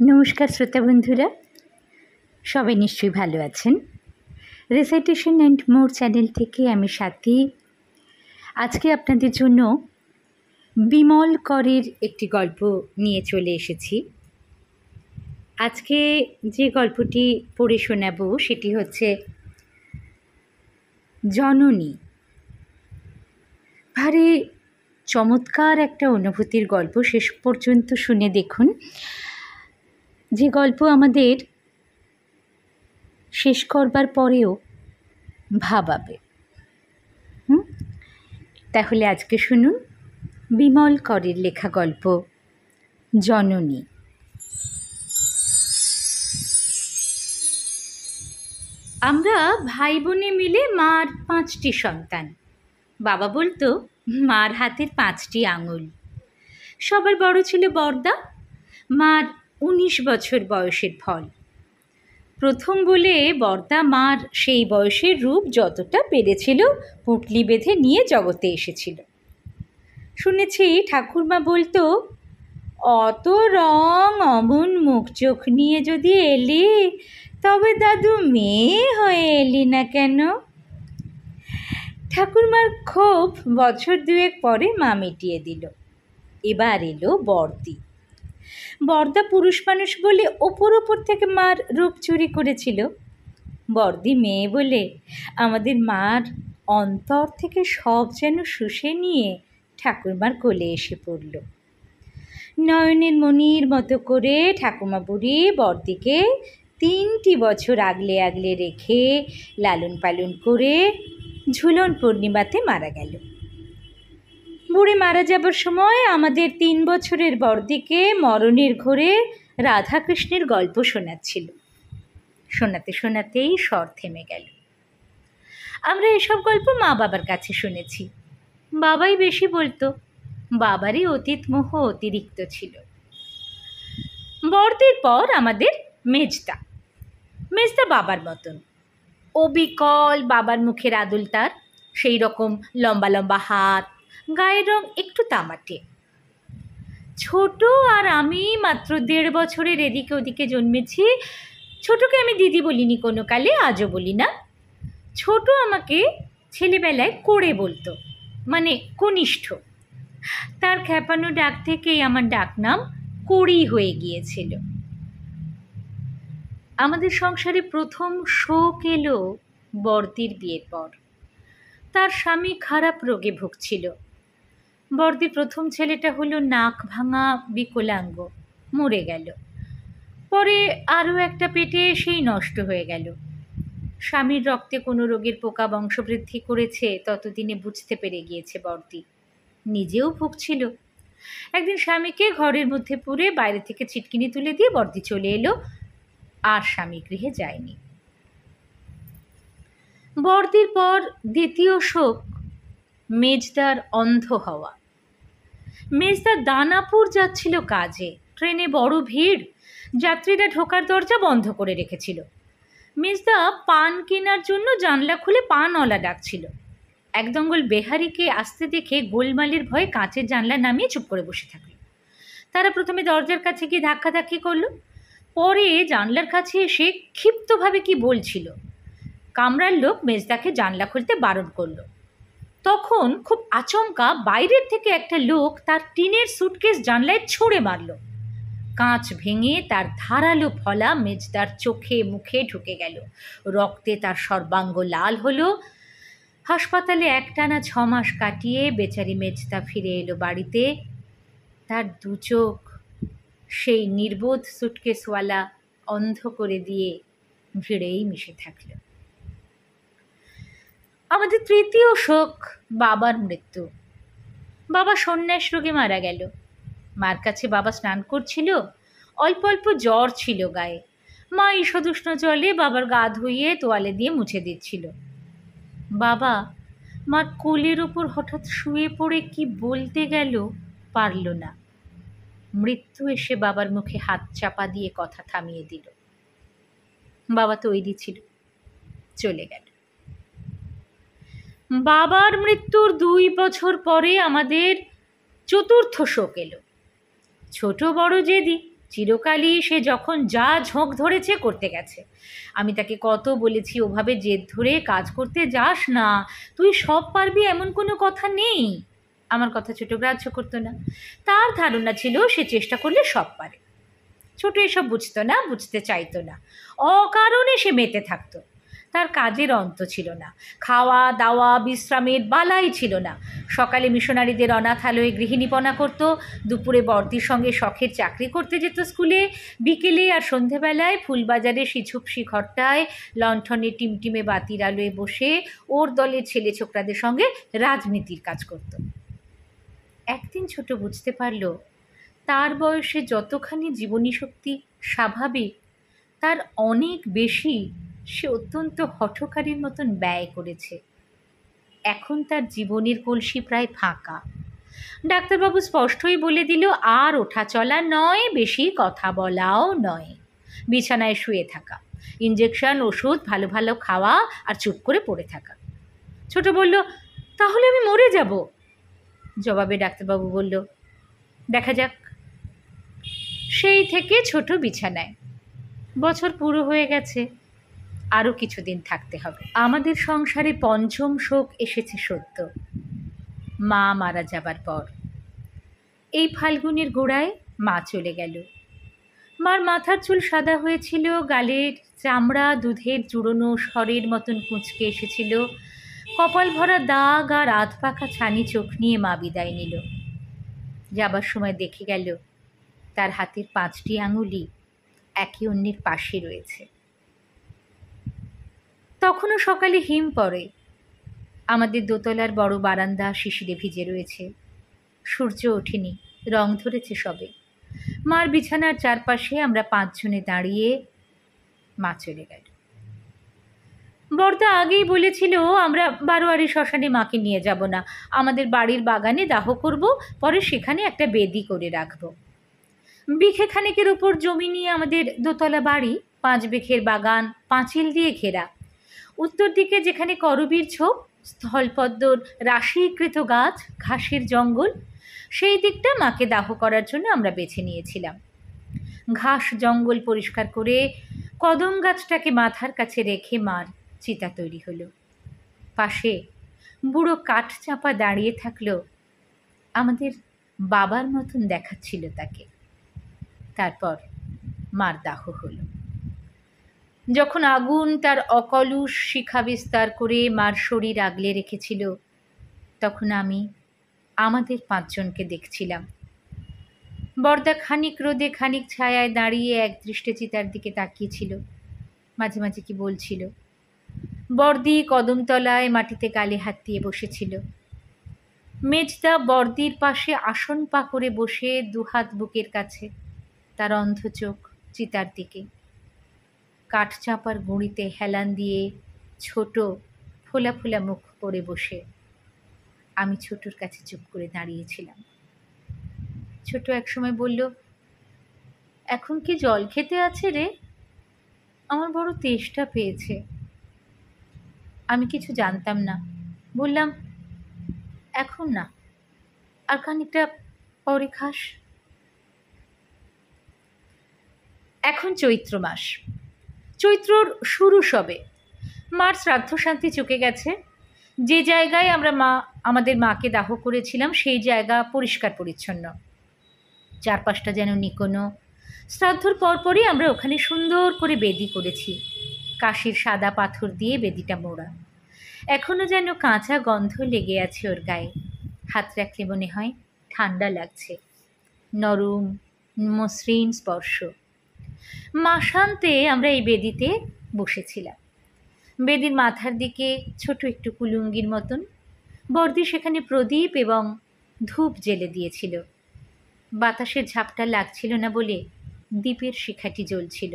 নমস্কার শ্রোতা বন্ধুরা, সবাই নিশ্চয়ই ভালো আছেন। রেসাইটেশন অ্যান্ড মোর চ্যানেল থেকে আমি স্বাতী আজকে আপনাদের জন্য বিমল করের একটি গল্প নিয়ে চলে এসেছি। আজকে যে গল্পটি পড়ে শোনাবো সেটি হচ্ছে জননী। ভারী চমৎকার একটা অনুভূতির গল্প, শেষ পর্যন্ত শুনে দেখুন। যে গল্প আমাদের শেষ করবার পরেও ভাবাবে। তাহলে আজকে শুনুন বিমল করের লেখা গল্প জননী। আমরা ভাই বোনে মিলে মার 5টি সন্তান। বাবা বলতো মার হাতের 5টি আঙুল। সবার বড় ছিল বড়দা, মার 19 বছর বয়সের ফল। প্রথম বলে বড়দা মার সেই বয়সের রূপ যতটা পেরেছিল পুঁটলি বেঁধে নিয়ে জগতে এসেছিল। শুনেছি ঠাকুরমা বলতো, অত রং অমন মুখ চোখ নিয়ে যদি এলি তবে দাদু মেয়ে হয়ে এলি না কেন? ঠাকুরমার ক্ষোভ বছর 2 পরে মা মিটিয়ে দিল। এবার এলো বড়দি। বড়দা পুরুষ মানুষ বলে ওপর থেকে মার রূপ চুরি করেছিল। বড়দি মেয়ে বলে আমাদের মার অন্তর থেকে সব যেন শুষে নিয়ে ঠাকুরমার কোলে এসে পড়ল। নয়নের মণির মতো করে ঠাকুমা বুড়ি বড়দিকে 3টি বছর আগলে আগলে রেখে লালন পালন করে ঝুলন পূর্ণিমাতে মারা গেল। বুড়ি মারা যাবার সময় আমাদের 3 বছরের বড়দিকে মরণের ঘোরে রাধাকৃষ্ণের গল্প শোনাচ্ছিল। শোনাতে শোনাতেই স্বর থেমে গেল। আমরা এসব গল্প মা বাবার কাছে শুনেছি। বাবাই বেশি বলতো, বাবারই অতীত মোহ অতিরিক্ত ছিল। বড়দির পর আমাদের মেজদা। মেজদা বাবার মতন অবিকল, বাবার মুখের আদল তার, সেই রকম লম্বা লম্বা হাত, গায়ের রং একটু তামাটে। ছোট আর আমি মাত্র 1.5 বছরের এদিকে ওদিকে জন্মেছি। ছোটকে আমি দিদি বলিনি কোনো কালে, আজও বলি না। ছোট আমাকে ছেলেবেলায় করে বলতো, মানে কনিষ্ঠ। তার খ্যাপানো ডাক থেকেই আমার ডাক নাম কড়ি হয়ে গিয়েছিল। আমাদের সংসারে প্রথম শোক এলো বড়দির বিয়ের পর। তার স্বামী খারাপ রোগে ভুগছিল। বড়দির প্রথম ছেলেটা হলো নাক ভাঙা বিকলাঙ্গ, মরে গেল। পরে আরও একটা পেটে সেই নষ্ট হয়ে গেল। স্বামীর রক্তে কোনো রোগের পোকা বংশবৃদ্ধি করেছে ততদিনে বুঝতে পেরে গিয়েছে বড়দি। নিজেও ভুগছিল। একদিন স্বামীকে ঘরের মধ্যে পুরে বাইরে থেকে ছিটকিনি তুলে দিয়ে বড়দি চলে এলো, আর স্বামী গৃহে যায়নি। বড়দির পর দ্বিতীয় শোক মেজদার অন্ধ হওয়া। মেজদা দানাপুর যাচ্ছিল কাজে। ট্রেনে বড় ভিড়, যাত্রীরা ঢোকার দরজা বন্ধ করে রেখেছিল। মেজদা পান কেনার জন্য জানলা খুলে পানওয়ালা ডাকছিল। এক দঙ্গল বেহারিকে আসতে দেখে গোলমালের ভয়ে কাঁচের জানলা নামিয়ে চুপ করে বসে থাকল। তারা প্রথমে দরজার কাছে গিয়ে ধাক্কাধাক্কি করলো, পরে জানলার কাছে এসে ক্ষিপ্তভাবে কি বলছিল। কামরার লোক মেজদাকে জানলা খুলতে বারণ করলো। তখন খুব আচমকা বাইরের থেকে একটা লোক তার টিনের সুটকেস জানলায় ছুঁড়ে মারল। কাঁচ ভেঙে তার ধারালো ফলা মেজদার চোখে মুখে ঢুকে গেল। রক্তে তার সর্বাঙ্গ লাল হলো। হাসপাতালে একটানা 6 মাস কাটিয়ে বেচারি মেজদা ফিরে এলো বাড়িতে। তার 2 চোখ সেই নির্বোধ সুটকেসওয়ালা অন্ধ করে দিয়ে ভিড়েই মিশে থাকল। আমাদের তৃতীয় শোক বাবার মৃত্যু। বাবা সন্ন্যাস রোগে মারা গেল। মার কাছে বাবা স্নান করছিল। অল্প অল্প জ্বর ছিল গায়ে। মা ঈষদুষ্ণ জলে বাবার গা ধুইয়ে তোয়ালে দিয়ে মুছে দিচ্ছিল। বাবা মার কোলের ওপর হঠাৎ শুয়ে পড়ে কি বলতে গেল, পারল না। মৃত্যু এসে বাবার মুখে হাত চাপা দিয়ে কথা থামিয়ে দিল। বাবা তৈরি ছিল, চলে গেল। বাবার মৃত্যুর 2 বছর পরে আমাদের চতুর্থ শোক এলো। ছোট বড় জেদি, চিরকালই সে যখন যা ঝোঁক ধরেছে করতে গেছে। আমি তাকে কত বলেছি ওভাবে জেদ ধরে কাজ করতে যাস না, তুই সব পারবি এমন কোনো কথা নেই। আমার কথা ছোট গ্রাহ্য করতো না। তার ধারণা ছিল সে চেষ্টা করলে সব পারে। ছোট এসব বুঝতো না, বুঝতে চাইতো না, অকারণে সে মেতে থাকতো। তার কাজের অন্ত ছিল না, খাওয়া দাওয়া বিশ্রামের বালাই ছিল না। সকালে মিশনারিদের অনাথালয়ে গৃহিণীপনা করত, দুপুরে বর্দির সঙ্গে শখের চাকরি করতে যেত স্কুলে, বিকেলে আর সন্ধেবেলায় ফুলবাজারে সিঝুপসি ঘরটায় লণ্ঠনে টিমটিমে বাতির আলোয় বসে ওর দলের ছেলে ছোকরাদের সঙ্গে রাজনীতির কাজ করত। একদিন ছোট বুঝতে পারল তার বয়সে যতখানি জীবনী শক্তি স্বাভাবিক, তার অনেক বেশি সে অত্যন্ত হঠকারীর মতন ব্যয় করেছে। এখন তার জীবনের কলসি প্রায় ফাঁকা। ডাক্তারবাবু স্পষ্টই বলে দিল, আর ওঠা চলা নয়, বেশি কথা বলাও নয়, বিছানায় শুয়ে থাকা, ইঞ্জেকশন ওষুধ ভালো ভালো খাওয়া আর চুপ করে পড়ে থাকা। ছোট বলল, তাহলে আমি মরে যাব। জবাবে ডাক্তারবাবু বলল, দেখা যাক। সেই থেকে ছোট বিছানায়। বছর পুরো হয়ে গেছে, আরও কিছুদিন থাকতে হবে। আমাদের সংসারে পঞ্চম শোক এসেছে সত্য, মা মারা যাবার পর। এই ফাল্গুনের গোড়ায় মা চলে গেল। মার মাথার চুল সাদা হয়েছিল, গালের চামড়া দুধের জুড়োনো স্বরের মতন কুঁচকে এসেছিল, কপাল ভরা দাগ আর আধ পাকা ছানি চোখ নিয়ে মা বিদায় নিল। যাবার সময় দেখে গেল তার হাতের 5টি আঙুলই একে অন্যের পাশে রয়েছে। তখনও সকালে হিম পড়ে। আমাদের দোতলার বড় বারান্দা শিশিরে ভিজে রয়েছে। সূর্য ওঠেনি, রং ধরেছে সবে। মার বিছানার চারপাশে আমরা 5 জনে দাঁড়িয়ে। মা চলে গেল। বর্দা আগেই বলেছিল আমরা বারোয়ারি শ্মশানে মাকে নিয়ে যাব না, আমাদের বাড়ির বাগানে দাহ করব, পরে সেখানে একটা বেদি করে রাখব। বিঘে খানেকের ওপর জমি নিয়ে আমাদের দোতলা বাড়ি, 5 বিঘের বাগান, পাঁচিল দিয়ে ঘেরা। উত্তর দিকে যেখানে করবীর ঝোপ, স্থলপদ্মর রাশিকৃত গাছ, ঘাসের জঙ্গল, সেই দিকটা মাকে দাহ করার জন্য আমরা বেছে নিয়েছিলাম। ঘাস জঙ্গল পরিষ্কার করে কদম গাছটাকে মাথার কাছে রেখে মার চিতা তৈরি হলো। পাশে বুড়ো কাঠ চাপা দাঁড়িয়ে থাকলো, আমাদের বাবার মতন দেখাচ্ছিল তাকে। তারপর মার দাহ হলো। যখন আগুন তার অকলুষ শিখা বিস্তার করে মার শরীর আগলে রেখেছিল, তখন আমি আমাদের 5 জনকে দেখছিলাম। বর্দা খানিক রোদে খানিক ছায়ায় দাঁড়িয়ে একদৃষ্টে চিতার দিকে তাকিয়েছিল, মাঝে মাঝে কি বলছিল। বর্দি কদমতলায় মাটিতে গালে হাত দিয়ে বসেছিল। মেজদা বর্দির পাশে আসন পা করে বসে, 2 হাত বুকের কাছে, তার অন্ধ চোখ চিতার দিকে। কাঠ চাপার গুঁড়িতে হেলান দিয়ে ছোট ফোলা ফোলা মুখ করে বসে। আমি ছোটর কাছে চুপ করে দাঁড়িয়েছিলাম। ছোট একসময় বলল, এখন কি জল খেতে আছে রে? আমার বড় তেষ্টা পেয়েছে। আমি কিছু জানতাম না, বললাম, এখন না, আর খানিকটা পরে খাস। এখন চৈত্র মাস, চৈত্রর শুরু সবে। মার শ্রাদ্ধ শান্তি চুকে গেছে। যে জায়গায় আমরা আমাদের মাকে দাহ করেছিলাম সেই জায়গা পরিষ্কার পরিচ্ছন্ন, চারপাশটা যেন নিকোনো। শ্রাদ্ধর পরপরই আমরা ওখানে সুন্দর করে বেদি করেছি, কাশির সাদা পাথর দিয়ে বেদিটা মোড়া। এখনও যেন কাঁচা গন্ধ লেগে আছে ওর গায়ে। হাত রাখলে মনে হয় ঠান্ডা লাগছে, নরম মসৃণ স্পর্শ। মাসান্তে আমরা এই বেদিতে বসেছিলাম। বেদির মাথার দিকে ছোট একটু কুলুঙ্গির মতন বর্দি সেখানে প্রদীপ এবং ধূপ জেলে দিয়েছিল। বাতাসের ঝাপটা লাগছিল না বলে দ্বীপের শিখাটি জ্বলছিল।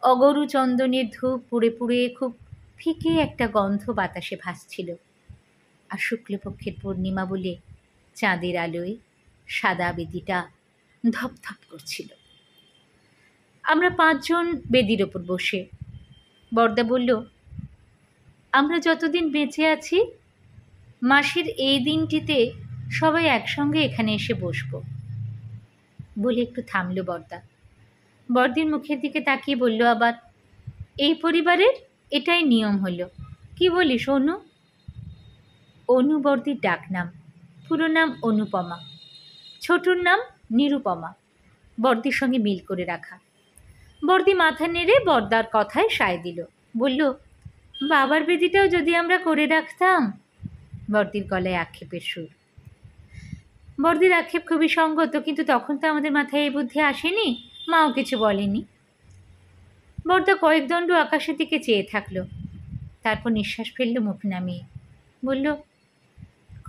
অগরু চন্দনের ধূপ পুড়ে পুড়ে খুব ফিকে একটা গন্ধ বাতাসে ভাসছিল। আর শুক্লপক্ষের পূর্ণিমা বলে চাঁদের আলোয় সাদা বেদিটা ধপধপ করছিল। আমরা 5 জন বেদির ওপর বসে। বর্দা বলল, আমরা যতদিন বেঁচে আছি মাসের এই দিনটিতে সবাই একসঙ্গে এখানে এসে বসবো। বলে একটু থামল বর্দা। বড়দির মুখের দিকে তাকিয়ে বলল আবার, এই পরিবারের এটাই নিয়ম হলো। কি বলিস অনু? অনু বড়দির ডাকনাম। পুরো নাম অনুপমা, ছোটুর নাম নিরুপমা, বড়দির সঙ্গে মিল করে রাখা। বড়দি মাথা নেড়ে বড়দার কথায় সায় দিল, বলল, বাবার বেদিটাও যদি আমরা করে রাখতাম। বড়দির গলায় আক্ষেপের সুর। বড়দির আক্ষেপ খুবই সঙ্গত, কিন্তু তখন তো আমাদের মাথায় এই বুদ্ধি আসেনি, মাও কিছু বলেনি। বড়দা কয়েক দণ্ড আকাশের দিকে চেয়ে থাকলো, তারপর নিঃশ্বাস ফেলল মুখ নামিয়ে, বলল,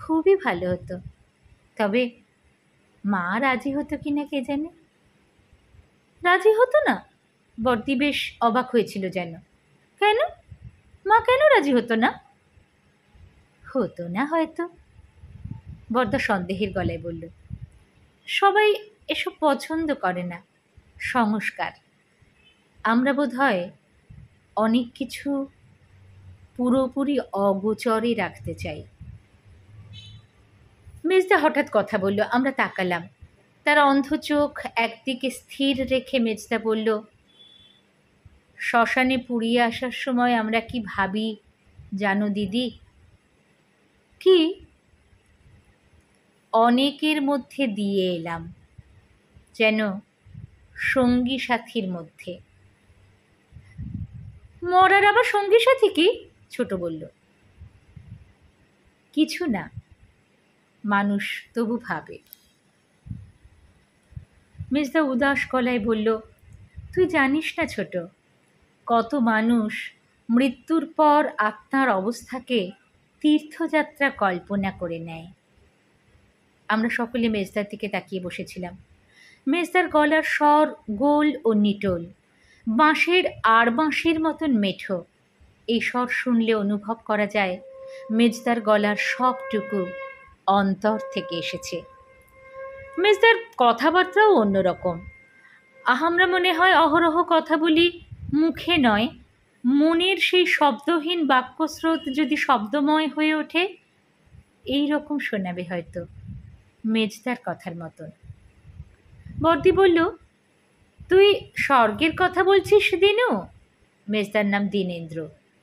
খুবই ভালো হতো, তবে মা রাজি হতো কি না কে জানে। রাজি হতো না? বড়দি বেশ অবাক হয়েছিল যেন। কেন? মা কেন রাজি হতো না? হতো না হয়তো, বড়দা সন্দেহের গলায় বলল। সবাই এসব পছন্দ করে না, সংস্কার। আমরা বোধহয় অনেক কিছু পুরোপুরি অগোচরে রাখতে চাই। মেজদা হঠাৎ কথা বলল, আমরা তাকালাম। তার অন্ধ চোখ একদিকে স্থির রেখে মেজদা বলল, শ্মশানে পুড়িয়ে আসার সময় আমরা কি ভাবি জানো দিদি? কি? অনেকের মধ্যে দিয়ে এলাম, যেন সঙ্গী সাথীর মধ্যে। মরার আবার সঙ্গী সাথী কি? ছোট বলল। কিছু না, মানুষ তবু ভাবে। মেজদা উদাস গলায় বলল, তুই জানিস না ছোট, কত মানুষ মৃত্যুর পর আত্মার অবস্থাকে তীর্থযাত্রা কল্পনা করে নেয়। আমরা সকলে মেজদার দিকে তাকিয়ে বসেছিলাম। মেজদার গলার স্বর গোল ও নিটোল, বাঁশের আর বাঁশির মতন মেঠো। এই স্বর শুনলে অনুভব করা যায় মেজদার গলার সবটুকু অন্তর থেকে এসেছে। মেজদার কথাবার্তাও অন্যরকম। আমরা মনে হয় অহরহ কথা বলি, মুখে নয়, মনের সেই শব্দহীন বাক্যস্রোত যদি শব্দময় হয়ে ওঠে, এই রকম শোনাবে হয়তো মেজদার কথার মতন। বড়দি বলল, তুই স্বর্গের কথা বলছিস দিনু? মেজদার নাম দীনেন্দ্র,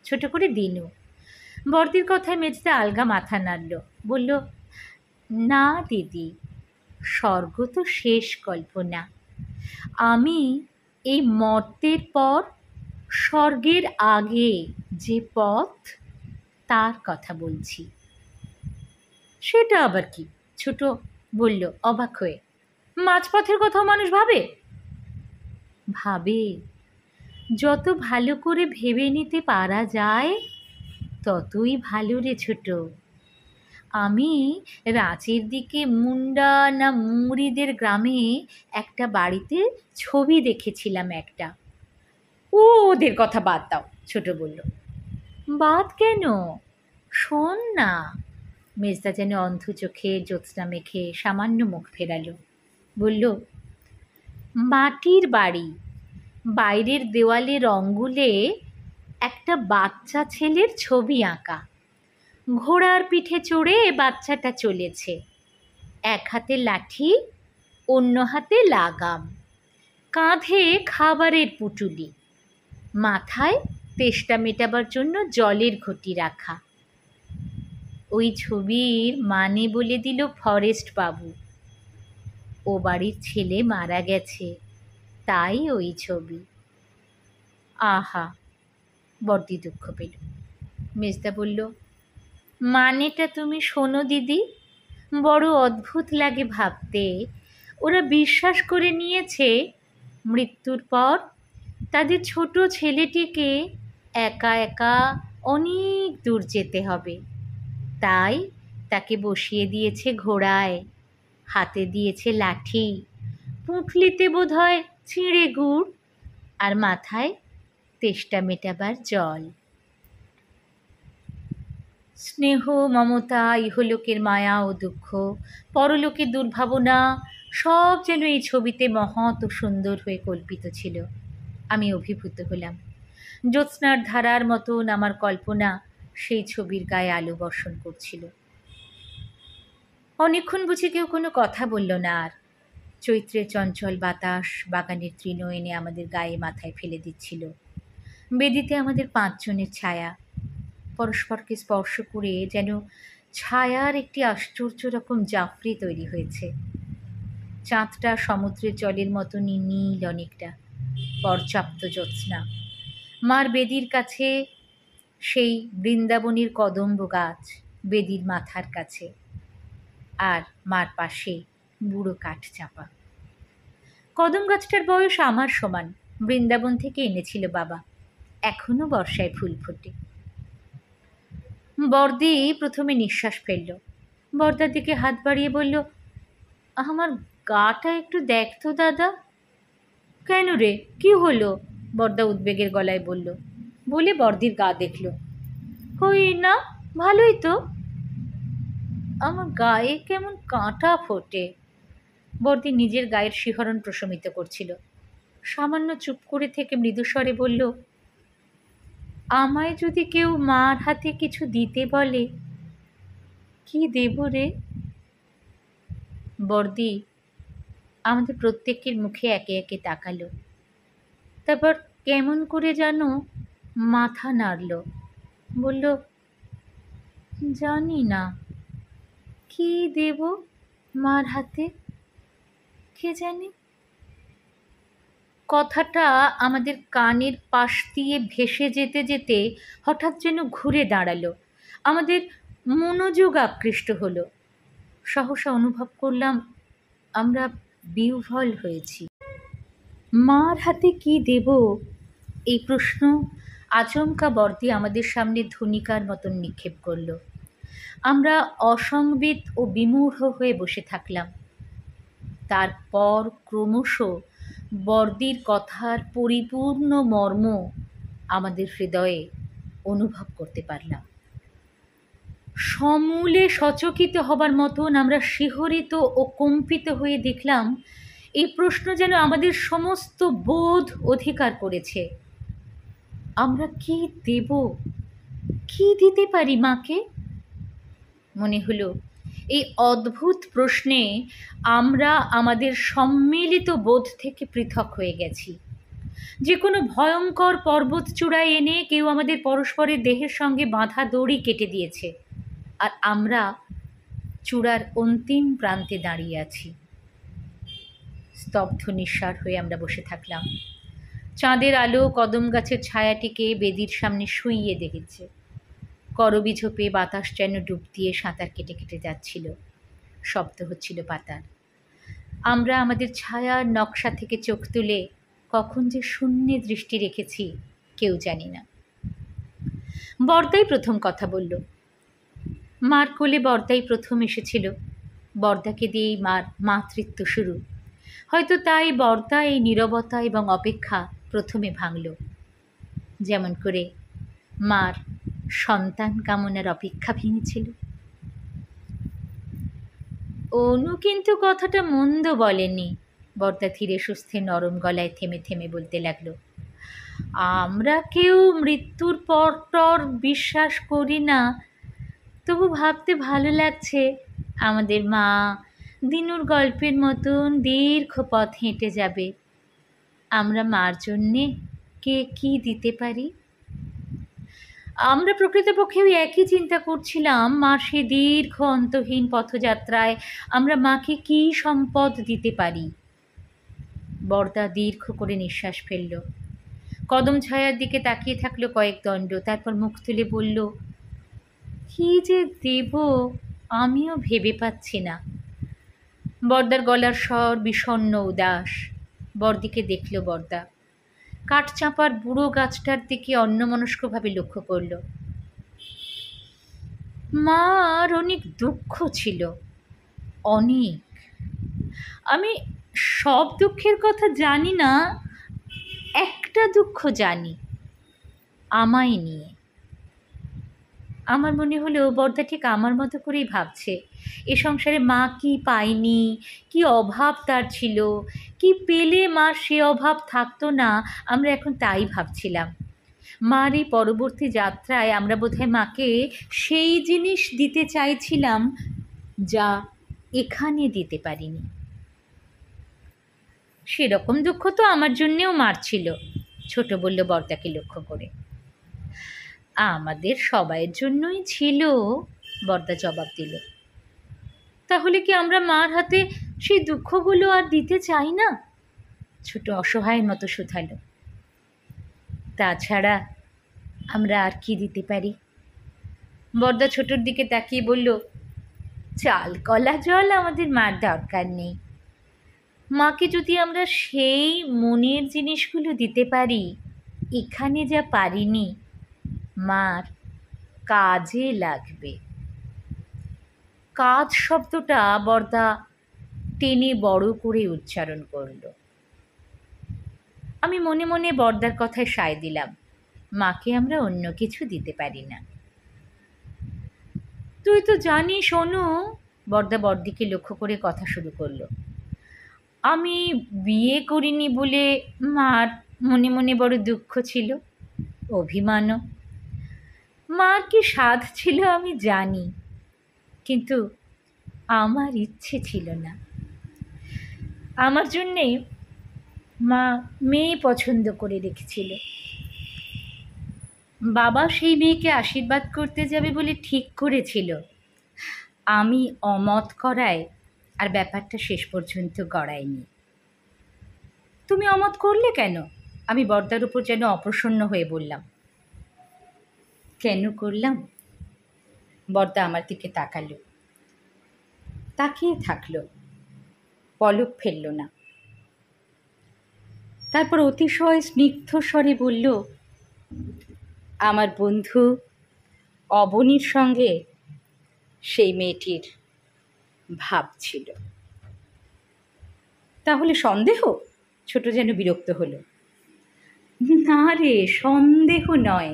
ছোট করে দিনু। বড়দির কথায় মেজদা আলগা মাথা নাড়ল, বলল, না দিদি, স্বর্গ তো শেষ কল্পনা। আমি এই মর্তের পর স্বর্গের আগে যে পথ, তার কথা বলছি। সেটা আবার কি? ছোট বলল অবাক হয়ে। মাঝপথের কথাও মানুষ ভাবে? ভাবে। যত ভালো করে ভেবে নিতে পারা যায় ততই ভালো রে ছোট। আমি রাঁচির দিকে মুন্ডা না মুংরিদের গ্রামে একটা বাড়িতে ছবি দেখেছিলাম একটা। ও ওদের কথা বাদ দাও, ছোট বলল। বাদ কেন? শোন না। মেজদা যেন অন্ধ চোখে জ্যোৎস্না মেখে সামান্য মুখ ফেরালো, বলল, মাটির বাড়ি, বাইরের দেওয়ালে রঙগুলে একটা বাচ্চা ছেলের ছবি আঁকা। ঘোড়ার পিঠে চড়ে বাচ্চাটা চলেছে, এক হাতে লাঠি, অন্য হাতে লাগাম, কাঁধে খাবারের পুটুলি, মাথায় তেষ্টা মেটাবার জন্য জলের ঘটি রাখা। ওই ছবির মানে বলে দিল ফরেস্ট বাবু। ও বাড়ির ছেলে মারা গেছে, তাই ওই ছবি। আহা, বড়দি দুঃখ পেল। মেজদা বলল, মানেটা তুমি শোনো দিদি, বড় অদ্ভুত লাগে ভাবতে। ওরা বিশ্বাস করে নিয়েছে মৃত্যুর পর তাদের ছোট ছেলেটিকে একা একা অনেক দূর যেতে হবে, তাই তাকে বসিয়ে দিয়েছে ঘোড়ায়, হাতে দিয়েছে লাঠি, পুঁটলিতে বোধহয় চিঁড়ে গুড়, আর মাথায় তেষ্টা মেটাবার জল। স্নেহ, মমতা, ইহলোকের মায়া ও দুঃখ, পরলোকের দুর্ভাবনা, সব যেন এই ছবিতে মহৎ ও সুন্দর হয়ে কল্পিত ছিল। আমি অভিভূত হলাম। জ্যোৎস্নার ধারার মতন আমার কল্পনা সেই ছবির গায়ে আলো বর্ষণ করছিল। অনেকক্ষণ বুঝি কেউ কোনো কথা বলল না আর। চৈত্রের চঞ্চল বাতাস বাগানের তৃণ এনে আমাদের গায়ে মাথায় ফেলে দিচ্ছিল। বেদিতে আমাদের 5 জনের ছায়া পরস্পরকে স্পর্শ করে যেন ছায়ার একটি আশ্চর্য রকম জাফরি তৈরি হয়েছে। চাঁদটা সমুদ্রের জলের মতনই নীল অনেকটা, পর্যাপ্ত জ্যোৎস্না। মার বেদির কাছে সেই বৃন্দাবনের কদম্ব গাছ বেদির মাথার কাছে, আর মার পাশে বুড়ো কাঠচাঁপা। কদম গাছটার বয়স আমার সমান, বৃন্দাবন থেকে এনেছিল বাবা, এখনো বর্ষায় ফুল ফোটে। বর্দি প্রথমে নিঃশ্বাস ফেলল, বর্দার দিকে হাত বাড়িয়ে বলল, আমার গাটা একটু দেখ তো দাদা। কেন রে, কি হলো? বর্দা উদ্বেগের গলায় বলল, বলে বর্দির গা দেখল। কই না, ভালোই তো। আমার গায়ে কেমন কাঁটা ফোটে। বর্দি নিজের গায়ের শিহরণ প্রশমিত করছিল। সামান্য চুপ করে থেকে মৃদুস্বরে বলল, আমায় যদি কেউ মার হাতে কিছু দিতে বলে, কি দেব রে? বর্দি আমাদের প্রত্যেকের মুখে একে একে তাকালো, তারপর কেমন করে যেন মাথা নাড়ল, বলল, জানি না কি দেব মার হাতে, কে জানে। কথাটা আমাদের কানের পাশ দিয়ে ভেসে যেতে যেতে হঠাৎ যেন ঘুরে দাঁড়ালো, আমাদের মনোযোগ আকৃষ্ট হলো। সহসা অনুভব করলাম আমরা বিহ্বল হয়েছি। মার হাতে কি দেব, এই প্রশ্ন আচমকা বর্দি আমাদের সামনে ধনিকার মতন নিক্ষেপ করল। আমরা অসংবিত ও বিমূঢ় হয়ে বসে থাকলাম। তারপর ক্রমশ বর্দির কথার পরিপূর্ণ মর্ম আমাদের হৃদয়ে অনুভব করতে পারলাম। সমূলে সচকিত হবার মতন আমরা শিহরিত ও কম্পিত হয়ে দেখলাম এই প্রশ্ন যেন আমাদের সমস্ত বোধ অধিকার করেছে। আমরা কি দেব, কি দিতে পারি মাকে? মনে হলো এই অদ্ভুত প্রশ্নে আমরা আমাদের সম্মিলিত বোধ থেকে পৃথক হয়ে গেছি। যে কোনো ভয়ঙ্কর পর্বত চূড়ায় এনে কেউ আমাদের পরস্পরের দেহের সঙ্গে বাঁধা দড়ি কেটে দিয়েছে, আর আমরা চূড়ার অন্তিম প্রান্তে দাঁড়িয়ে আছি। স্তব্ধ নিঃসার হয়ে আমরা বসে থাকলাম। চাঁদের আলো কদম গাছের ছায়াটিকে বেদির সামনে শুইয়ে দেখেছে। করবি ঝোপে বাতাস যেন ডুব দিয়ে সাঁতার কেটে কেটে যাচ্ছিল, শব্দ হচ্ছিল পাতার। আমরা আমাদের ছায়ার নকশা থেকে চোখ তুলে কখন যে শূন্যে দৃষ্টি রেখেছি কেউ জানি না। বর্দাই প্রথম কথা বলল। মার কোলে বর্দাই প্রথম এসেছিল, বর্দাকে দিয়েই মার মাতৃত্ব শুরু। হয়তো তাই বর্দা এই নীরবতা এবং অপেক্ষা প্রথমে ভাঙল, যেমন করে মার সন্তান কামনার অপেক্ষা ভেঙেছিল। অনু কিন্তু কথাটা মন্দ বলেনি, বর্দা ধীরে সুস্থে নরম গলায় থেমে থেমে বলতে লাগলো। আমরা কেউ মৃত্যুর পর বিশ্বাস করি না, তবু ভাবতে ভালো লাগছে আমাদের মা দিনুর গল্পের মতন দীর্ঘ পথ হেঁটে যাবে। আমরা মার জন্যে কে কি দিতে পারি? আমরা প্রকৃতপক্ষে ওই একই চিন্তা করছিলাম। মার সে দীর্ঘ অন্তহীন পথযাত্রায় আমরা মাকে কী সম্পদ দিতে পারি। বর্দা দীর্ঘ করে নিঃশ্বাস ফেলল, কদম ছায়ার দিকে তাকিয়ে থাকলো কয়েক দণ্ড, তারপর মুখ তুলে বলল, কি যে দেব আমিও ভেবে পাচ্ছি না। বর্দার গলার স্বর বিষণ্ণ উদাস। বর্দিকে দেখল বর্দা, কাঠচাঁপার বুড়ো গাছটার দিকে অন্যমনস্কভাবে লক্ষ্য করল। মার অনেক দুঃখ ছিল, অনেক। আমি সব দুঃখের কথা জানি না, একটা দুঃখ জানি, আমায় নিয়ে। আমার মনে হলো বর্দা ঠিক আমার মতো করেই ভাবছে। এ সংসারে মা কি পায়নি, কি অভাব তার ছিল, কি পেলে মার সে অভাব থাকতো না, আমরা এখন তাই ভাবছিলাম। মার এই পরবর্তী যাত্রায় আমরা বোধহয় মাকে সেই জিনিস দিতে চাইছিলাম যা এখানে দিতে পারিনি। সেরকম দুঃখ তো আমার জন্যেও মারছিল, ছোট বলল বর্দাকে লক্ষ্য করে। আমাদের সবাইয়ের জন্যই ছিল, বর্দা জবাব দিল। তাহলে কি আমরা মার হাতে সেই দুঃখগুলো আর দিতে চাই না? ছোট অসহায়ের মতো শুধালো। তাছাড়া আমরা আর কি দিতে পারি? বর্দা ছোটর দিকে তাকিয়ে বলল, চাল কলা জল আমাদের মার দরকার নেই। মাকে যদি আমরা সেই মনের জিনিসগুলো দিতে পারি, এখানে যা পারিনি, মার কাজে লাগবে। কাজ শব্দটা বর্দা টেনে বড় করে উচ্চারণ করল। আমি মনে মনে বর্দার কথায় সায় দিলাম, মাকে আমরা অন্য কিছু দিতে পারি না। তুই তো জানিস অনু, বর্দা বর্দিকে লক্ষ্য করে কথা শুরু করলো, আমি বিয়ে করিনি বলে মার মনে মনে বড় দুঃখ ছিল, অভিমানও। মার কি সাধ ছিল আমি জানি, কিন্তু আমার ইচ্ছে ছিল না। আমার জন্যে মা মেয়ে পছন্দ করে রেখেছিল। বাবা সেই মেয়েকে আশীর্বাদ করতে যাবে বলে ঠিক করেছিল। আমি অমত করায় আর ব্যাপারটা শেষ পর্যন্ত গড়ায়নি। তুমি অমত করলে কেন? আমি বর্দার উপর যেন অপ্রসন্ন হয়ে বললাম। কেন করলাম? বর্দা আমার দিকে তাকালো, তাকিয়ে থাকলো, পলক ফেলল না। তারপর অতিশয় স্নিগ্ধ স্বরে বলল, আমার বন্ধু অবনীর সঙ্গে সেই মেয়েটির ভাব ছিল। তাহলে সন্দেহ? ছোট যেন বিরক্ত হলো। না রে, সন্দেহ নয়,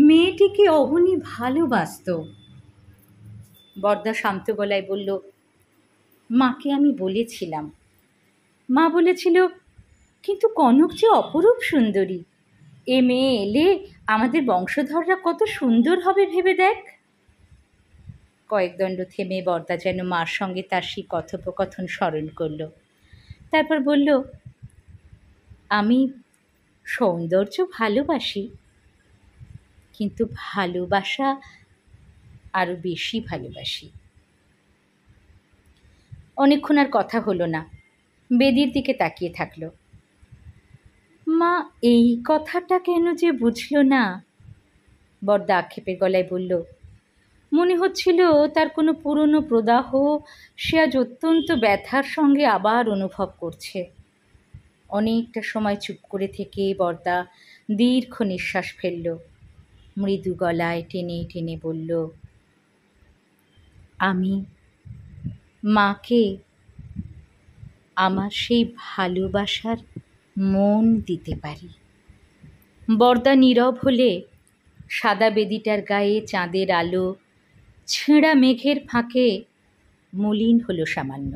মেয়েটিকে অবনী ভালোবাসত। বর্দা শান্ত গলায় বলল, মাকে আমি বলেছিলাম। মা বলেছিল, কিন্তু কনক যে অপরূপ সুন্দরী, এ মেয়ে এলে আমাদের বংশধররা কত সুন্দর হবে ভেবে দেখ। কয়েকদণ্ড থেমে বর্দা যেন মার সঙ্গে তার সেই কথোপকথন স্মরণ করল। তারপর বলল, আমি সৌন্দর্য ভালোবাসি, কিন্তু ভালোবাসা আরও বেশি ভালোবাসি। অনেকক্ষণ আর কথা হলো না, বেদির দিকে তাকিয়ে থাকলো। মা এই কথাটা কেন যে বুঝল না? বর্দা আক্ষেপের গলায় বলল, মনে হচ্ছিল তার কোনো পুরনো প্রদাহ সে আজ অত্যন্ত ব্যথার সঙ্গে আবার অনুভব করছে। অনেকটা সময় চুপ করে থেকে বর্দা দীর্ঘ নিঃশ্বাস ফেলল, মৃদু গলায় টেনে টেনে বলল, আমি মাকে আমার সেই ভালোবাসার মন দিতে পারি। বর্দা নীরব হলে সাদা বেদিটার গায়ে চাঁদের আলো ছেঁড়া মেঘের ফাঁকে মলিন হলো সামান্য।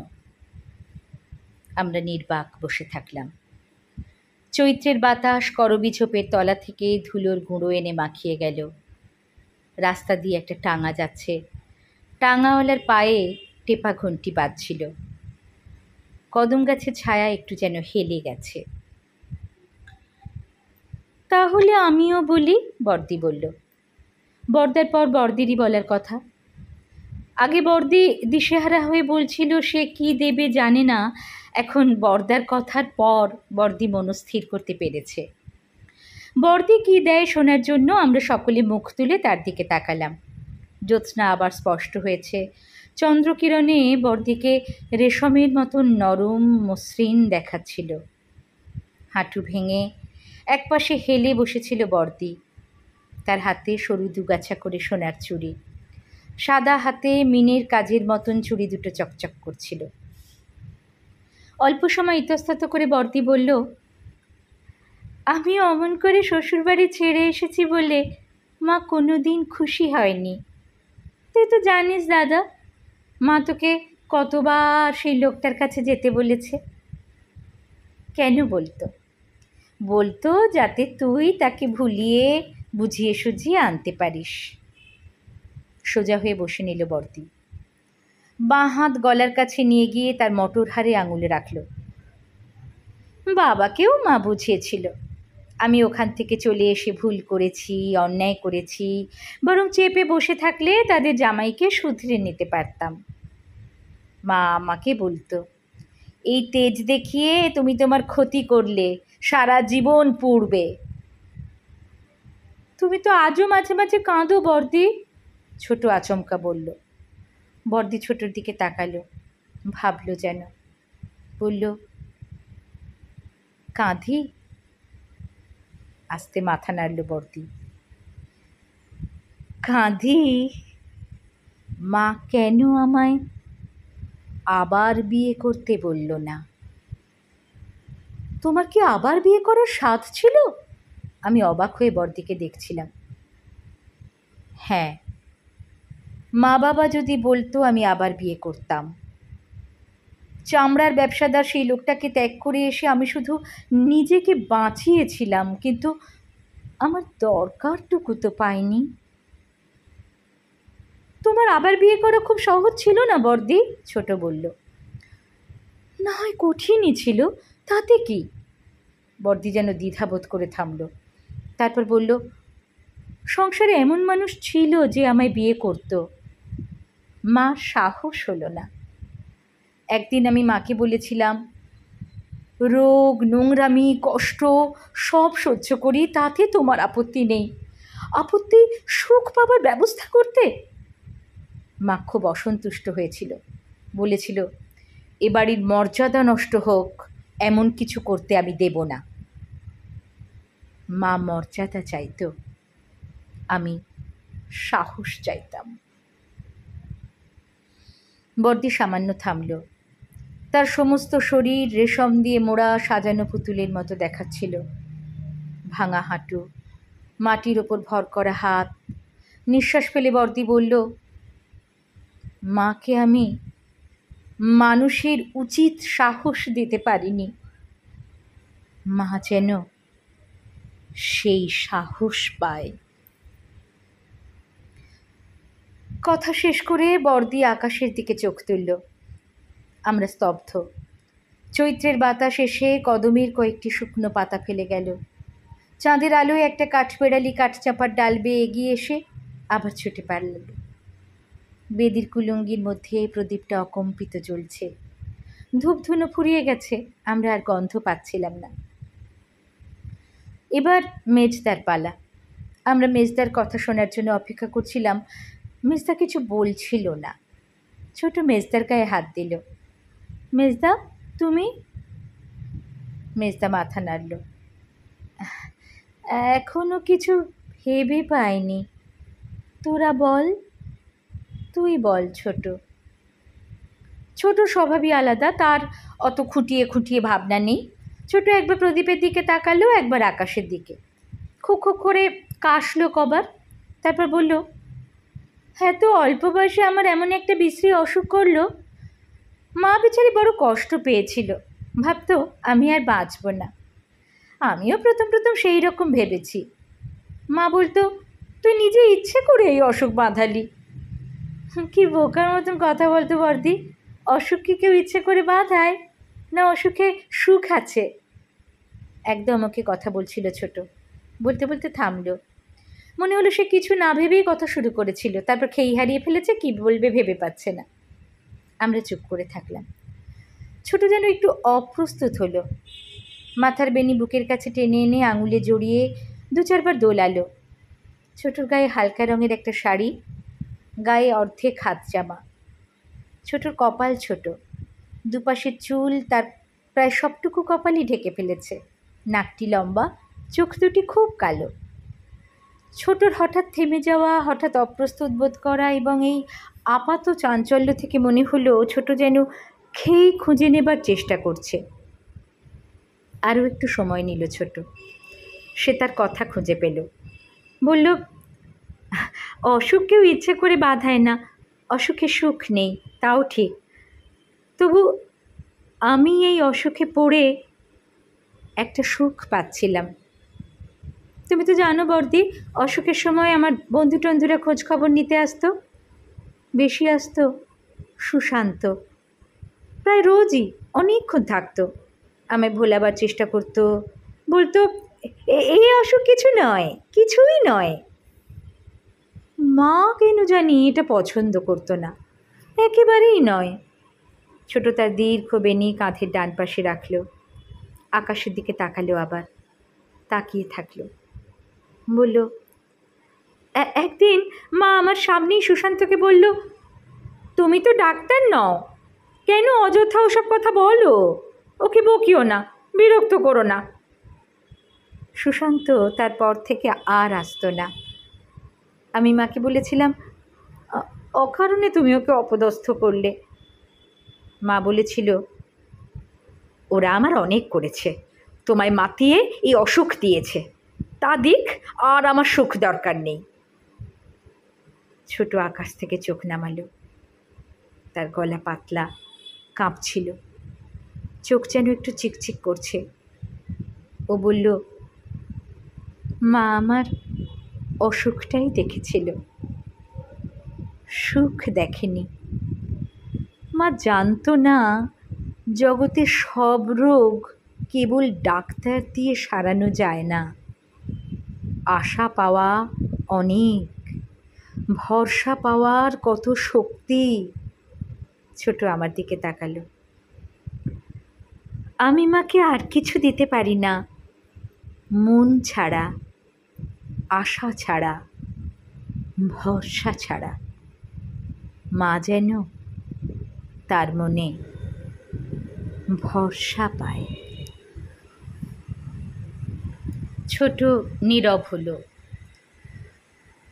আমরা নির্বাক বসে থাকলাম। চৈত্রের বাতাস করবি ঝোপের তলা থেকে ধুলোর গুঁড়ো এনে মাখিয়ে গেল। রাস্তা দিয়ে একটা টাঙা যাচ্ছে, টাঙাওয়ালার পায়ে টেপা ঘণ্টি বাজছিল। কদম গাছের ছায়া একটু যেন হেলে গেছে। তাহলে আমিও বলি, বর্দি বলল। বর্দার পর বর্দিরই বলার কথা। আগে বর্দি দিশেহারা হয়ে বলছিল সে কি দেবে জানে না, এখন বর্দার কথার পর বর্দি মনস্থির করতে পেরেছে। বর্দি কি দেয় শোনার জন্য আমরা সকলে মুখ তুলে তার দিকে তাকালাম। জ্যোৎস্না আবার স্পষ্ট হয়েছে। চন্দ্রকিরণে বর্দিকে রেশমের মতন নরম মসৃণ দেখাচ্ছিল। হাঁটু ভেঙে একপাশে হেলে বসেছিল বর্দি। তার হাতে সরু দুগাছা করে সোনার চুড়ি, সাদা হাতে মিনের কাজের মতন চুড়ি দুটো চকচক করছিল। অল্প সময় ইতস্তত করে বর্দি বলল, আমি অমন করে শ্বশুরবাড়ি ছেড়ে এসেছি বলে মা কোনো দিন খুশি হয়নি। তুই তো জানিস দাদা, মা তোকে কতবার সেই লোকটার কাছে যেতে বলেছে। কেন বলতো? বলতো যাতে তুই তাকে ভুলিয়ে বুঝিয়ে সুঝিয়ে আনতে পারিস। সোজা হয়ে বসে নিল বর্দি। বাঁ হাত গলার কাছে নিয়ে গিয়ে তার মটর হারে আঙুলে রাখল। বাবাকেও মা বুঝিয়েছিল। আমি ওখান থেকে চলে এসে ভুল করেছি, অন্যায় করেছি, বরং চেপে বসে থাকলে তাদের জামাইকে শুধরে নিতে পারতাম। মা আমাকে বলতো, এই তেজ দেখিয়ে তুমি তোমার ক্ষতি করলে, সারা জীবন পুড়বে। তুমি তো আজও মাঝে মাঝে কাঁদো বর্দি, ছোট আচমকা বলল। বর্দি ছোটর দিকে তাকালো, ভাবলো যেন, বলল, কাঁধি? আস্তে মাথা নাড়ল বর্দি। কাঁধি। মা কেন আমায় আবার বিয়ে করতে বলল না? তোমার কি আবার বিয়ে করার সাধ ছিল? আমি অবাক হয়ে বর্দিকে দেখছিলাম। হ্যাঁ, মা বাবা যদি বলতো আমি আবার বিয়ে করতাম। চামড়ার ব্যবসাদার সেই লোকটাকে ত্যাগ করে এসে আমি শুধু নিজেকে বাঁচিয়েছিলাম, কিন্তু আমার দরকারটুকু তো পাইনি। তোমার আবার বিয়ে করা খুব সহজ ছিল না বর্দি, ছোট বলল। না হয় কঠিনই ছিল, তাতে কি? বর্দি যেন দ্বিধাবোধ করে থামল, তারপর বলল, সংসারে এমন মানুষ ছিল যে আমায় বিয়ে করত। মার সাহস হলো না। একদিন আমি মাকে বলেছিলাম, রোগ, নোংরামি, কষ্ট সব সহ্য করি, তাতে তোমার আপত্তি নেই, আপত্তি সুখ পাবার ব্যবস্থা করতে। মা খুব অসন্তুষ্ট হয়েছিল, বলেছিল, এ বাড়ির মর্যাদা নষ্ট হোক এমন কিছু করতে আমি দেব না। মা মর্যাদা চাইতো, আমি সাহস চাইতাম। বর্দি সামান্য থামল। তার সমস্ত শরীর রেশম দিয়ে মোড়া সাজানো পুতুলের মতো দেখাচ্ছিল। ভাঙা হাঁটু, মাটির ওপর ভর করা হাত। নিঃশ্বাস ফেলে বর্দি বলল, মাকে আমি মানুষের উচিত সাহস দিতে পারিনি। মা যেন সেই সাহস পায়। কথা শেষ করে বর্দি আকাশের দিকে চোখ তুলল। আমরা স্তব্ধ। চৈত্রের বাতাস এসে কদমের কয়েকটি শুকনো পাতা ফেলে গেল। চাঁদের আলোয় একটা কাঠবেড়ালি কাঠচাপার ডাল বেয়ে এগিয়ে এসে আবার ছুটে পারল। বেদির কুলুঙ্গির মধ্যে প্রদীপটা অকম্পিত জ্বলছে। ধূপধুনো ফুরিয়ে গেছে, আমরা আর গন্ধ পাচ্ছিলাম না। এবার মেজদার পালা। আমরা মেজদার কথা শোনার জন্য অপেক্ষা করছিলাম। মেজদা কিছু বলছিল না। ছোট মেজদার গায়ে হাত দিল। মেজদা, তুমি? মেজদা মাথা নাড়ল। এখনো কিছু ভেবে পাইনি। তোরা বল, তুই বল ছোট। ছোট স্বভাবই আলাদা, তার অত খুঁটিয়ে খুঁটিয়ে ভাবনা নেই। ছোট একবার প্রদীপের দিকে তাকালো, একবার আকাশের দিকে। খো খো করে কাশলো কবার, তারপর বলল, হ্যাঁ, তো অল্প বয়সে আমার এমন একটা বিশ্রী অসুখ করলো। মা বেচারি বড় কষ্ট পেয়েছিল, ভাবতো আমি আর বাঁচব না। আমিও প্রথম প্রথম সেই রকম ভেবেছি। মা বলতো, তুই নিজে ইচ্ছে করে এই অসুখ বাঁধালি। কি বোকার মতন কথা বলতো বর্দি। অসুখ কি কেউ ইচ্ছে করে বাঁধায়? না অসুখে সুখ আছে? একদম আমাকে কথা বলছিল ছোট। বলতে বলতে থামলো। মনে হলো সে কিছু না ভেবেই কথা শুরু করেছিল, তারপর খেই হারিয়ে ফেলেছে, কি বলবে ভেবে পাচ্ছে না। আমরা চুপ করে থাকলাম। ছোট যেন একটু অপ্রস্তুত হলো। মাথার বেনি বুকের কাছে টেনে এনে আঙুলে জড়িয়ে দু চারবার দোলালো। ছোটোর গায়ে হালকা রঙের একটা শাড়ি, গায়ে অর্ধেক হাত জামা। ছোটোর কপাল ছোট, দুপাশের চুল তার প্রায় সবটুকু কপালই ঢেকে ফেলেছে। নাকটি লম্বা, চোখ দুটি খুব কালো। ছোটোর হঠাৎ থেমে যাওয়া, হঠাৎ অপ্রস্তুত বোধ করা এবং এই আপাত চাঞ্চল্য থেকে মনে হলো ছোট যেন খেই খুঁজে নেবার চেষ্টা করছে। আরও একটু সময় নিল ছোট। সে তার কথা খুঁজে পেল। বলল, অসুখ কেউ ইচ্ছে করে বাঁধায় না, অসুখে সুখ নেই, তাও ঠিক। তবু আমি এই অসুখে পড়ে একটা সুখ পাচ্ছিলাম। তুমি তো জানো বর্দি, অসুখের সময় আমার বন্ধু টন্ধুরা খোঁজ খবর নিতে আসতো। বেশি আসতো সুশান্ত, প্রায় রোজই অনেকক্ষণ থাকতো। আমায় ভোলাবার চেষ্টা করতো, বলতো এই অসুখ কিছু নয়, কিছুই নয়। মা কেন জানি এটা পছন্দ করতো না, একেবারেই নয়। ছোট তার দীর্ঘ বেনি কাঁধের ডান পাশে রাখল, আকাশের দিকে তাকালো, আবার তাকিয়ে থাকলো। বলল, একদিন মা আমার সামনেই সুশান্তকে বলল, তুমি তো ডাক্তার নও, কেন অযথা ওসব কথা বলো? ওকে বকিও না, বিরক্ত করো না। সুশান্ত তারপর থেকে আর আসতো না। আমি মাকে বলেছিলাম, অকারণে তুমি ওকে অপদস্থ করলে। মা বলেছিল, ওরা আমার অনেক করেছে, তোমায় মাতিয়ে এই অসুখ দিয়েছে, তা দিক, আর আমার সুখ দরকার নেই। ছোট আকাশ থেকে চোখ নামালো, তার গলা পাতলা, কাঁপছিল, চোখ যেন একটু চিকচিক করছে। ও বলল, মা আমার অসুখটাই দেখেছিল, সুখ দেখেনি। মা জানতো না জগতে সব রোগ কেবল ডাক্তার দিয়ে সারানো যায় না। আশা পাওয়া অনেক, ভরসা পাওয়ার কত শক্তি। ছোট আমার দিকে তাকালো। আমি মাকে আর কিছু দিতে পারি না, মন ছাড়া, আশা ছাড়া, ভরসা ছাড়া। মা যেন তার মনে ভরসা পায়। ছোট নীরব হলো।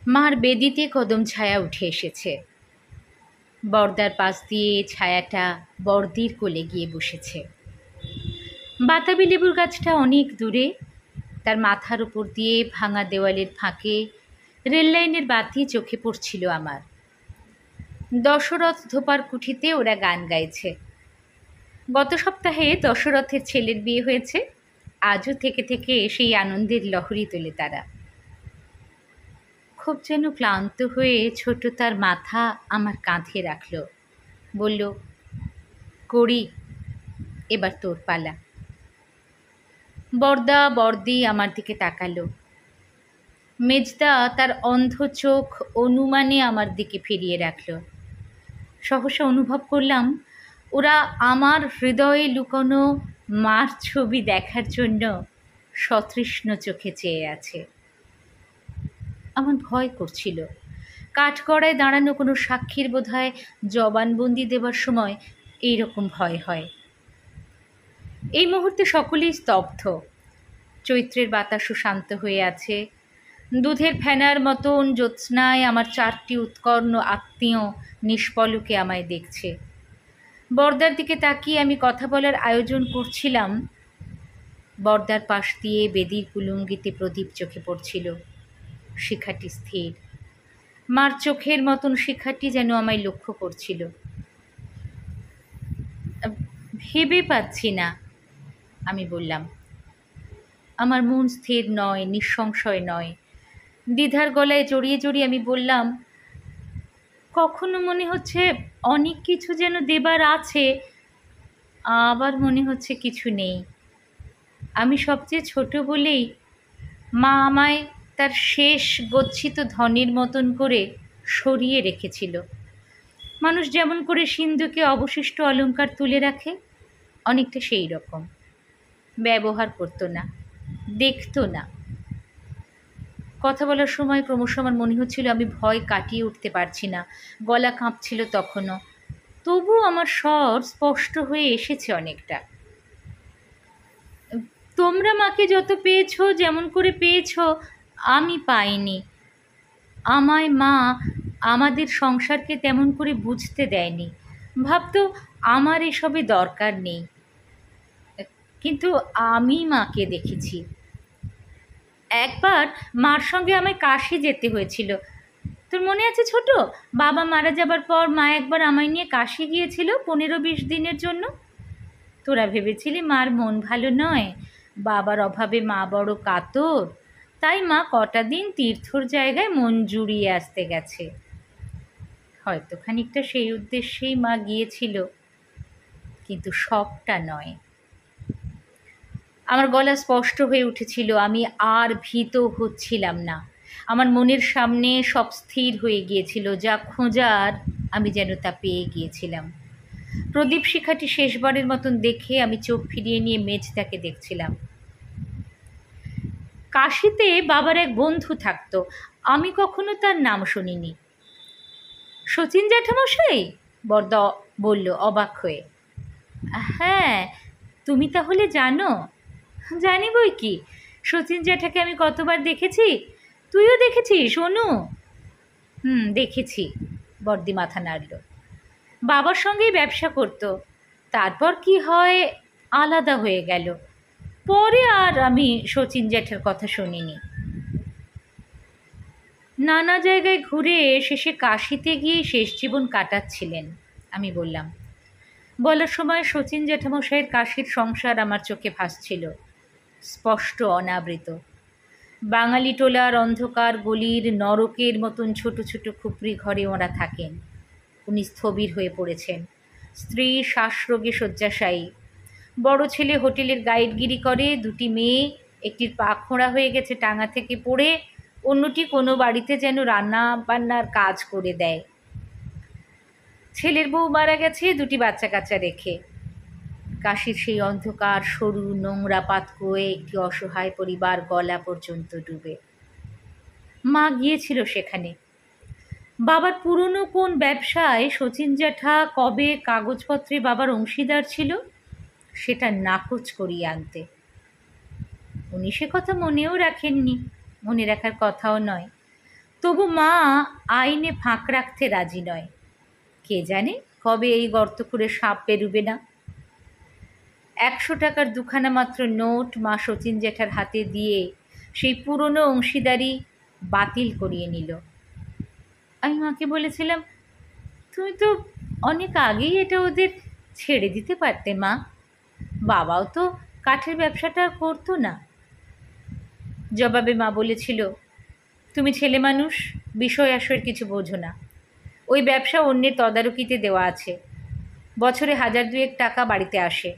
মার বেদিতে কদম ছায়া উঠে এসেছে। বর্দার পাশ দিয়ে ছায়াটা বর্দির কোলে গিয়ে বসেছে। বাতাবি লেবুর গাছটা অনেক দূরে, তার মাথার উপর দিয়ে ভাঙা দেওয়ালের ফাঁকে রেললাইনের বাতি চোখে পড়ছিল আমার। দশরথ ধোপার কুঠিতে ওরা গান গাইছে। গত সপ্তাহে দশরথের ছেলের বিয়ে হয়েছে, আজও থেকে থেকে সেই আনন্দের লহরী তোলে তারা। খুব যেন ক্লান্ত হয়ে ছোট তার মাথা আমার কাঁধে রাখল, বলল, করি, এবার তোর পালা। বর্দা বর্দি আমার দিকে তাকালো। মেজদা তার অন্ধ চোখ অনুমানে আমার দিকে ফিরিয়ে রাখল। সহসা অনুভব করলাম ওরা আমার হৃদয়ে লুকানো মার ছবি দেখার জন্য সতৃষ্ণ চোখে চেয়ে আছে। আমার ভয় করছিল। কাঠগড়ায় দাঁড়ানো কোনো সাক্ষীর বোধহয় জবানবন্দি দেবার সময় এইরকম ভয় হয়। এই মুহূর্তে সকলেই স্তব্ধ। চৈত্রের বাতাসও শান্ত হয়ে আছে। দুধের ফেনার মতন জ্যোৎস্নায় আমার 4টি উৎকর্ণ আত্মীয় নিষ্পলকে আমায় দেখছে। বর্দার দিকে তাকিয়ে আমি কথা বলার আয়োজন করছিলাম। বর্দার পাশ দিয়ে বেদির কুলুঙ্গিতে প্রদীপ চোখে পড়ছিল। শিখাটি স্থির, মার চোখের মতন শিখাটি যেন আমায় লক্ষ্য করছিল। ভেবে পাচ্ছি না, আমি বললাম। আমার মন স্থির নয়, নিঃসংশয় নয়। দ্বিধার গলায় জড়িয়ে জড়িয়ে আমি বললাম, কখনো মনে হচ্ছে অনেক কিছু যেন দেবার আছে, আবার মনে হচ্ছে কিছু নেই। আমি সবচেয়ে ছোট বলেই মা আমায় তার শেষ গচ্ছিত ধনের মতন করে সরিয়ে রেখেছিল। মানুষ যেমন করে সিন্ধুকে অবশিষ্ট অলংকার তুলে রাখে, অনেকটা সেই রকম। ব্যবহার করতো না, দেখতো না। কথা বলার সময় ক্রমশ আমার মনে হচ্ছিল আমি ভয় কাটিয়ে উঠতে পারছি না, গলা কাঁপছিল তখনও। তবু আমার স্বর স্পষ্ট হয়ে এসেছে অনেকটা। তোমরা মাকে যত পেয়েছো, যেমন করে পেয়েছো, আমি পাইনি। আমায় মা আমাদের সংসারকে তেমন করে বুঝতে দেয়নি। ভাবতো আমার এসবে দরকার নেই। কিন্তু আমি মাকে দেখেছি। একবার মার সঙ্গে আমায় কাশি যেতে হয়েছিল। তোর মনে আছে ছোট? বাবা মারা যাবার পর মা একবার আমায় নিয়ে কাশি গিয়েছিল 15-20 দিনের জন্য। তোরা ভেবেছিলি মার মন ভালো নয়, বাবার অভাবে মা বড় কাতর, তাই মা কটা দিন তীর্থর জায়গায় মন জুড়িয়ে আসতে গেছে। হয়তো খানিকটা সেই উদ্দেশ্যেই মা গিয়েছিল, কিন্তু সবটা নয়। আমার গলা স্পষ্ট হয়ে উঠেছিল। আমি আর ভীত হচ্ছিলাম না। আমার মনের সামনে সব স্থির হয়ে গিয়েছিল। যা খোঁজার আমি যেন তা পেয়ে গিয়েছিলাম। প্রদীপ শিখাটি শেষবারের মতন দেখে আমি চোখ ফিরিয়ে নিয়ে মেজদাকে দেখছিলাম। কাশিতে বাবার এক বন্ধু থাকতো, আমি কখনো তার নাম শুনিনি। শচীন জ্যাঠামশাই? বরদা বলল অবাক হয়ে। হ্যাঁ, তুমি তাহলে জানো? জানি বই কি, শচীন জ্যাঠাকে আমি কতবার দেখেছি। তুইও দেখেছিস অনু? দেখেছি। বর্দি মাথা নাড়ল। বাবার সঙ্গেই ব্যবসা করত, তারপর কি হয় আলাদা হয়ে গেল। পরে আর আমি শচীন জ্যাঠার কথা শুনিনি। নানা জায়গায় ঘুরে শেষে কাশিতে গিয়ে শেষ জীবন কাটাচ্ছিলেন, আমি বললাম। বলার সময় শচীন জ্যাঠামশাইয়ের কাশির সংসার আমার চোখে ভাসছিল, স্পষ্ট অনাবৃত। বাঙালি টোলার অন্ধকার গলির নরকের মতন ছোট ছোট খুপড়ি ঘরে ওরা থাকেন। উনি স্থবির হয়ে পড়েছেন। স্ত্রী শ্বাসরোগে শয্যাশায়ী। বড় ছেলে হোটেলের গাইডগিরি করে। দুটি মেয়ে, একটির পা খোঁড়া হয়ে গেছে টাঙা থেকে পড়ে, অন্যটি কোনো বাড়িতে যেন রান্না বান্নার কাজ করে দেয়। ছেলের বউ মারা গেছে দুটি বাচ্চা কাচ্চা রেখে। কাশির সেই অন্ধকার সরু নোংরা পাতকুয়োয় একটি অসহায় পরিবার গলা পর্যন্ত ডুবে। মা গিয়েছিল সেখানে। বাবার পুরনো কোন ব্যবসায় শচীন জ্যাঠা কবে কাগজপত্রে বাবার অংশীদার ছিল সেটা নাকচ করিয়ে আনতে। উনি সে কথা মনেও রাখেননি, মনে রাখার কথাও নয়। তবু মা আইনে ফাঁক রাখতে রাজি নয়। কে জানে কবে এই গর্ত করে সাপ বেরুবে না। 100 টাকার দুখানা মাত্র নোট মা শচীন জ্যাঠার হাতে দিয়ে সেই পুরনো অংশীদারি বাতিল করিয়ে নিল। আমি মাকে বলেছিলাম, তুমি তো অনেক আগেই এটা ওদের ছেড়ে দিতে পারতে মা। বাবাও তো কাঠের ব্যবসাটা করতো না। জবাবে মা বলেছিল, তুমি ছেলে মানুষ, বিষয় আশয়ের কিছু বোঝো না। ওই ব্যবসা অন্যের তদারকিতে দেওয়া আছে। বছরে 1000-2 টাকা বাড়িতে আসে।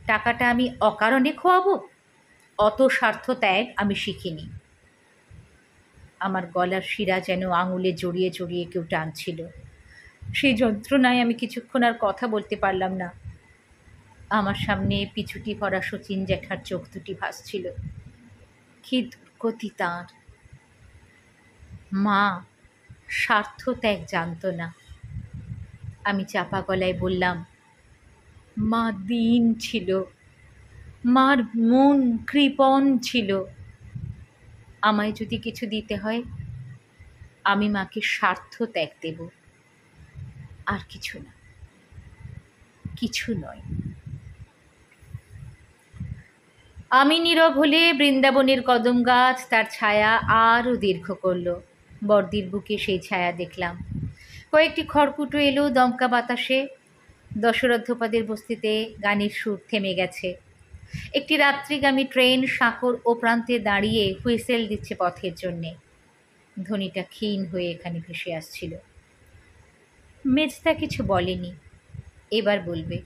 টাকাটা আমি অকারণে খোয়াবো? অত স্বার্থ ত্যাগ আমি শিখিনি। আমার গলার শিরা যেন আঙুলে জড়িয়ে জড়িয়ে কেউ টানছিল। সেই যন্ত্রণায় আমি কিছুক্ষণ আর কথা বলতে পারলাম না। আমার সামনে পিছুটি ভরা শচীন জ্যাঠার চোখ দুটি ভাসছিল। কি দুর্গতি তাঁর! মা স্বার্থ ত্যাগ জানত না। আমি চাপা গলায় বললাম, মা দীন ছিল, মার মন কৃপণ ছিল। আমায় যদি কিছু দিতে হয় আমি মাকে স্বার্থ ত্যাগ দেব, আর কিছু না, কিছু নয়। আমি নীরব হলে বৃন্দাবনের কদম গাছ তার ছায়া আরও দীর্ঘ করল। বর্দির বুকে সেই ছায়া দেখলাম। কয়েকটি খড়কুটো এলো দমকা বাতাসে। দশরথোপাদের বস্তিতে গানের সুর থেমে গেছে। একটি রাত্রিগামী ট্রেন সাঁকর ও প্রান্তে দাঁড়িয়ে হুইসেল দিচ্ছে পথের জন্যে। ধ্বনিটা ক্ষীণ হয়ে এখানে ভেসে আসছিল। মেজদা কিছু বলেনি, এবার বলবে।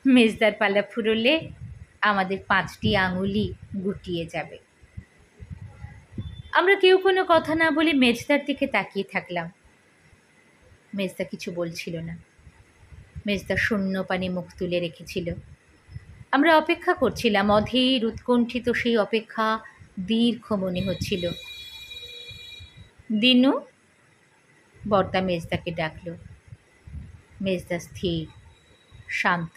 মেজদার পালা ফুরোলে আমাদের 5টি আঙুলি গুটিয়ে যাবে। আমরা কেউ কোনো কথা না বলে মেজদার দিকে তাকিয়ে থাকলাম। মেজদা কিছু বলছিল না। মেজদা শূন্য পানে মুখ তুলে রেখেছিল। আমরা অপেক্ষা করছিলাম। অধীর উৎকণ্ঠিত সেই অপেক্ষা দীর্ঘ মনে হচ্ছিল। দিনু, বর্দা মেজদাকে ডাকল। মেজদা স্থির, শান্ত,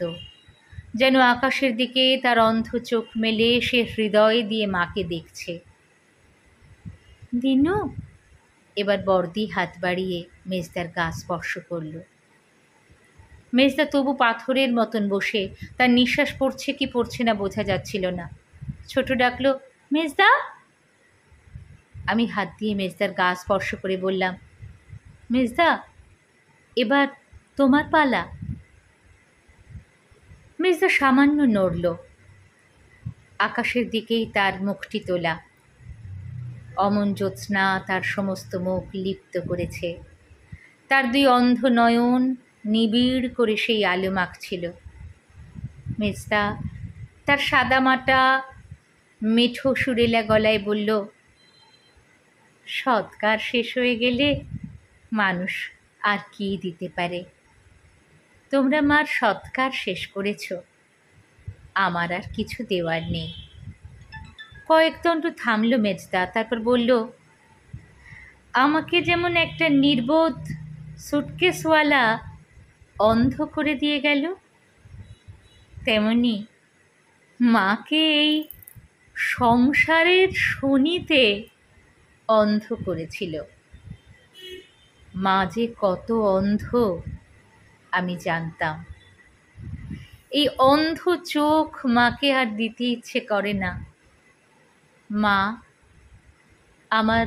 যেন আকাশের দিকে তার অন্ধ চোখ মেলে সে হৃদয় দিয়ে মাকে দেখছে। দিনু, এবার বর্দি হাত বাড়িয়ে মেজদার গা স্পর্শ করল। মেজদা তবু পাথরের মতন বসে, তার নিঃশ্বাস পড়ছে কি পড়ছে না বোঝা যাচ্ছিল না। ছোট ডাকল, মেজদা। আমি হাত দিয়ে মেজদার গা স্পর্শ করে বললাম, মেজদা, এবার তোমার পালা। মেজদা সামান্য নড়ল। আকাশের দিকেই তার মুখটি তোলা। অমন জ্যোৎস্না তার সমস্ত মুখ লিপ্ত করেছে। তার 2 অন্ধ নয়ন নিবিড় করে সেই আলো মাখছিল। মেজদা তার সাদামাটা মেঠো সুরেলা গলায় বলল, সৎকার শেষ হয়ে গেলে মানুষ আর কী দিতে পারে? তোমরা মার সৎকার শেষ করেছ, আমার আর কিছু দেওয়ার নেই। কয়েকদণ্ড থামল মেজদা, তারপর বলল, আমাকে যেমন একটা নির্বোধ সুটকেসওয়ালা অন্ধ করে দিয়ে গেল, তেমনি মাকে এই সংসারের শনিতে অন্ধ করেছিল। মা যে কত অন্ধ আমি জানতাম। এই অন্ধ চোখ মাকে আর দিতে ইচ্ছে করে না। মা আমার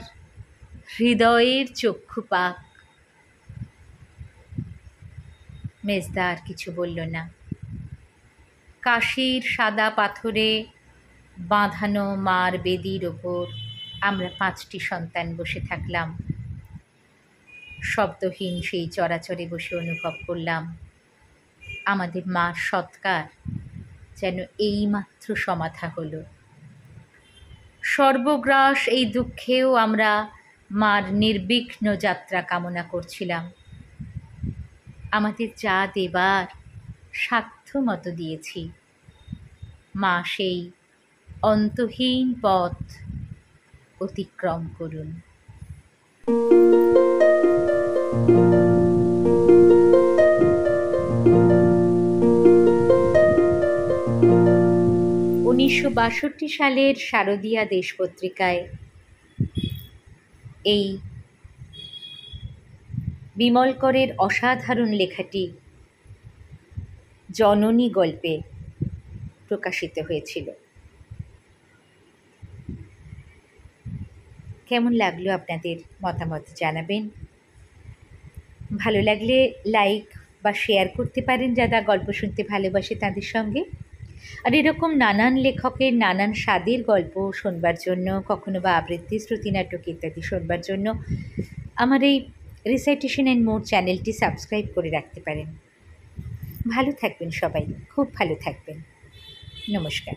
হৃদয়ের চক্ষু পাক। মেজদা আর কিছু বলল না। কাশির সাদা পাথরে বাঁধানো মার বেদির ওপর আমরা 5টি সন্তান বসে থাকলাম। শব্দহীন সেই চরাচরে বসে অনুভব করলাম আমাদের মার সৎকার যেন এইমাত্র সমাধা হলো। সর্বগ্রাস এই দুঃখেও আমরা মার নির্বিঘ্ন যাত্রা কামনা করছিলাম। আমাদের যা দেবার সাধ্য মতো দিয়েছি। মা সেই অন্তহীন পথ অতিক্রম করুন। 1962 সালের শারদীয়া দেশ পত্রিকায় এই বিমলকরের অসাধারণ লেখাটি জননী গল্পে প্রকাশিত হয়েছিল। কেমন লাগলো আপনাদের মতামত জানাবেন। ভালো লাগলে লাইক বা শেয়ার করতে পারেন যারা গল্প শুনতে ভালোবাসে তাদের সঙ্গে। আর এরকম নানান লেখকের নানান স্বাদের গল্প শোনবার জন্য, কখনো বা আবৃত্তি, শ্রুতি নাটক ইত্যাদি শোনবার জন্য আমার এই রিসাইটেশন অ্যান্ড মোর চ্যানেলটি সাবস্ক্রাইব করে রাখতে পারেন। ভালো থাকবেন সবাই, খুব ভালো থাকবেন। নমস্কার।